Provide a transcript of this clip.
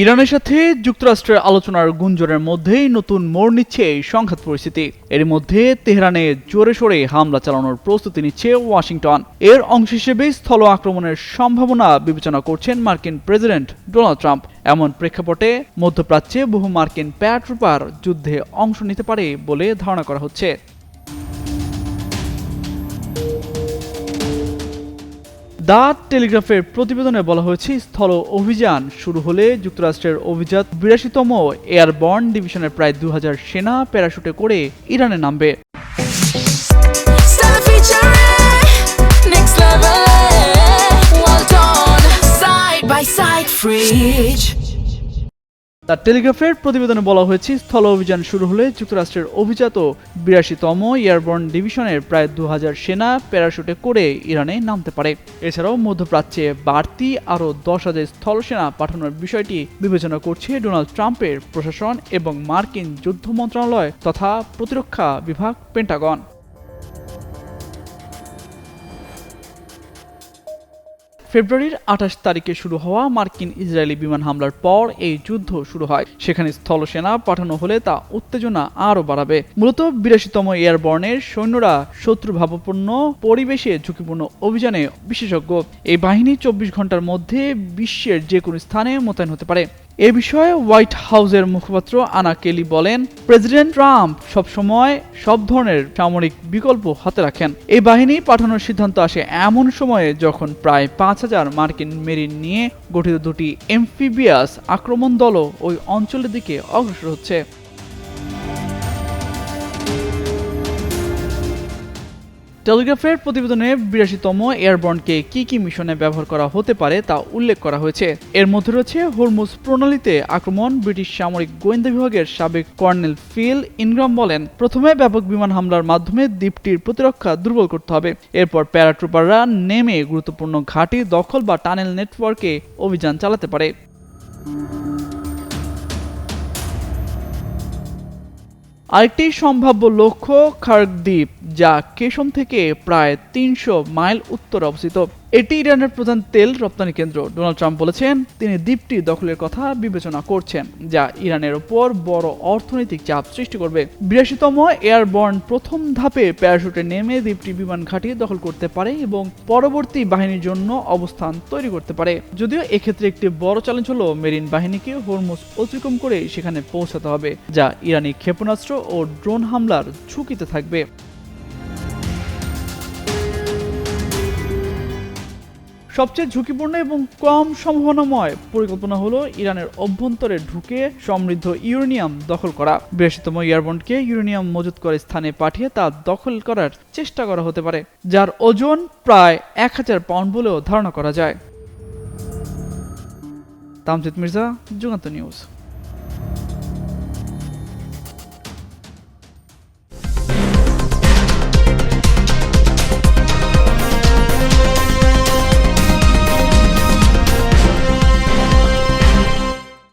ইরানের সাথে যুক্তরাষ্ট্রের আলোচনার গুঞ্জনের মধ্যেই নতুন মোড় নিচ্ছে এই সংঘাত পরিস্থিতি। এর মধ্যে তেহরানে জোরে সোরে হামলা চালানোর প্রস্তুতি নিচ্ছে ওয়াশিংটন। এর অংশ হিসেবে স্থল আক্রমণের সম্ভাবনা বিবেচনা করছেন মার্কিন প্রেসিডেন্ট ডোনাল্ড ট্রাম্প। এমন প্রেক্ষাপটে মধ্যপ্রাচ্যে বহু মার্কিন প্যারাট্রুপার যুদ্ধে অংশ নিতে পারে বলে ধারণা করা হচ্ছে। দ্য টেলিগ্রাফের প্রতিবেদনে বলা হয়েছে, স্থল অভিযান শুরু হলে যুক্তরাষ্ট্রের অভিজাত ৮২তম এয়ারবর্ন ডিভিশনের প্রায় ২০০০ সেনা প্যারাশুটে করে ইরানে নামবে। দ্য টেলিগ্রাফের প্রতিবেদনে বলা হয়েছে, স্থল অভিযান শুরু হলে যুক্তরাষ্ট্রের অভিজাত ৮২তম এয়ারবর্ন ডিভিশনের প্রায় ২০০০ সেনা প্যারাশুটে করে ইরানে নামতে পারে। এছাড়াও মধ্যপ্রাচ্যে বাড়তি আরও ১০,০০০ স্থলসেনা পাঠানোর বিষয়টি বিবেচনা করছে ডোনাল্ড ট্রাম্পের প্রশাসন এবং মার্কিন যুদ্ধ মন্ত্রণালয় তথা প্রতিরক্ষা বিভাগ পেন্টাগন। ফেব্রুয়ারির ২৮ তারিখে শুরু হওয়া মার্কিন ইসরায়েলি বিমান হামলার পর এই যুদ্ধ শুরু হয়। সেখানে স্থলসেনা পাঠানো হলে তা উত্তেজনা আরও বাড়াবে। মূলত ৮২তম এয়ারবর্নের সৈন্যরা শত্রুভাবাপন্ন পরিবেশে ঝুঁকিপূর্ণ অভিযানে বিশেষজ্ঞ। এই বাহিনী ২৪ ঘন্টার মধ্যে বিশ্বের যে কোনো স্থানে মোতায়েন হতে পারে। এ বিষয়ে হোয়াইট হাউসের মুখপাত্র আনা কেলি বলেন, প্রেসিডেন্ট ট্রাম্প সবসময় সব ধরনের সামরিক বিকল্প হাতে রাখেন। এই বাহিনী পাঠানোর সিদ্ধান্ত আসে এমন সময়ে যখন প্রায় ৫,০০০ মার্কিন মেরিন নিয়ে গঠিত দুটি এমফিবিয়াস আক্রমণ দলও ওই অঞ্চলের দিকে অগ্রসর হচ্ছে। টেলিগ্রাফের প্রতিবেদনে ৮২তম এয়ারবর্নকে কি মিশনে ব্যবহার করা হতে পারে তা উল্লেখ করা হয়েছে। এর মধ্যে রয়েছে হরমুজ প্রণালীতে আক্রমণ। ব্রিটিশ সামরিক গোয়েন্দা বিভাগের সাবেক কর্নেল ফিল ইনগ্রাম বলেন, প্রথমে ব্যাপক বিমান হামলার মাধ্যমে দ্বীপটির প্রতিরক্ষা দুর্বল করতে হবে। এরপর প্যারাট্রুপাররা নেমে গুরুত্বপূর্ণ ঘাঁটি দখল বা টানেল নেটওয়ার্কে অভিযান চালাতে পারে। আরেকটি সম্ভাব্য লক্ষ্য খার্ক দ্বীপ, যা কেশম থেকে প্রায় ৩০০ মাইল উত্তরে অবস্থিত। এটি ইরানের প্রধান তেল রপ্তানি কেন্দ্র। ডোনাল্ড ট্রাম্প বলেছেন, তিনি দ্বীপটি দখলের কথা বিবেচনা করছেন, যা ইরানের ওপর বড় অর্থনৈতিক চাপ সৃষ্টি করবে। ৮২তম এয়ারবর্ন প্রথম ধাপে প্যারাশুটে নেমে দ্বীপটি বিমান ঘাঁটি দখল করতে পারে এবং পরবর্তী বাহিনীর জন্য অবস্থান তৈরি করতে পারে। যদিও এক্ষেত্রে একটি বড় চ্যালেঞ্জ হলো মেরিন বাহিনীকে হরমুজ অতিক্রম করে সেখানে পৌঁছাতে হবে, যা ইরানি ক্ষেপণাস্ত্র ও ড্রোন হামলার ঝুঁকিতে থাকবে। সবচেয়ে ঝুঁকিপূর্ণ এবং কম সম্ভাবনাময় পরিকল্পনা হলো ইরানের অভ্যন্তরে ঢুকে সমৃদ্ধ ইউরেনিয়াম দখল করা। ৮২তম এয়ারবর্নকে ইউরেনিয়াম মজুত করে স্থানে পাঠিয়ে তা দখল করার চেষ্টা করা হতে পারে, যার ওজন প্রায় ১,০০০ পাউন্ড বলেও ধারণা করা যায়। তামজিদ মির্জা, যুগান্তর নিউজ।